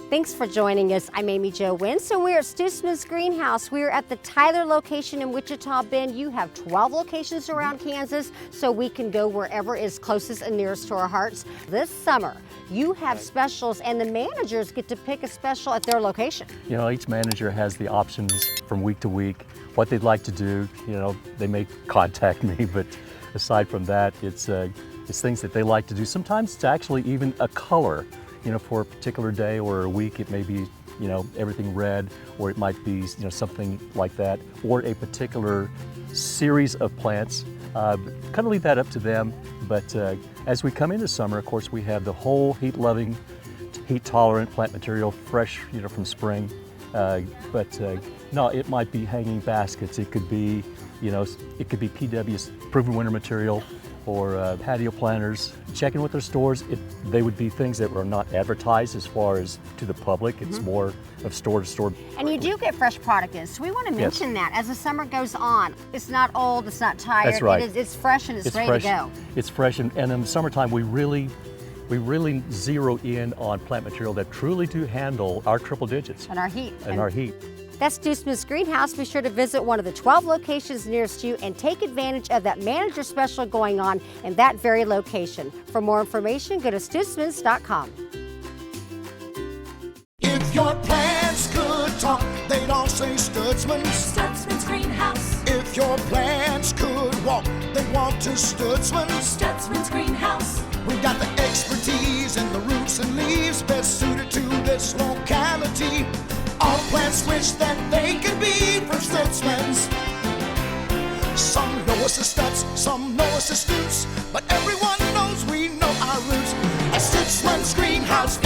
Thanks for joining us. I'm Amy Jo Winston. We're at Stutzmans Greenhouse. We're at the Tyler location in Wichita Bend. You have 12 locations around Kansas, so we can go wherever is closest and nearest to our hearts. This summer, you have specials, and the managers get to pick a special at their location. You know, each manager has the options from week to week, what they'd like to do. You know, they may contact me, but aside from that, it's things that they like to do. Sometimes it's actually even a color. You know, for a particular day or a week, it may be, you know, everything red, or it might be, you know, something like that, or a particular series of plants. Kind of leave that up to them. But as we come into summer, of course, we have the whole heat-loving, heat-tolerant plant material, fresh, you know, from spring. No, it might be hanging baskets. It could be, you know, it could be PW's proven winter material, or patio planters. Checking with their stores, they would be things that were not advertised as far as to the public. It's more of store to store. And you do get fresh product in, so we want to mention that as the summer goes on. It's not old, it's not tired. That's right. It's fresh and it's ready to go. It's fresh, and in the summertime we really zero in on plant material that truly do handle our triple digits. And our heat. Our heat. That's Stutzmans Greenhouse. Be sure to visit one of the 12 locations nearest you and take advantage of that manager special going on in that very location. For more information, go to stutzmans.com. If your plants could talk, they'd all say Stutzmans. Stutzmans Greenhouse. If your plants could walk, they'd walk to Stutzmans. Stutzmans Greenhouse. We got the expertise in the roots and leaves best suited to this locality. All plants wish that they could be from Stutzmans. Some know us as Stutz, some know us as Stutz, but everyone knows we know our roots. A Stutzmans Greenhouse.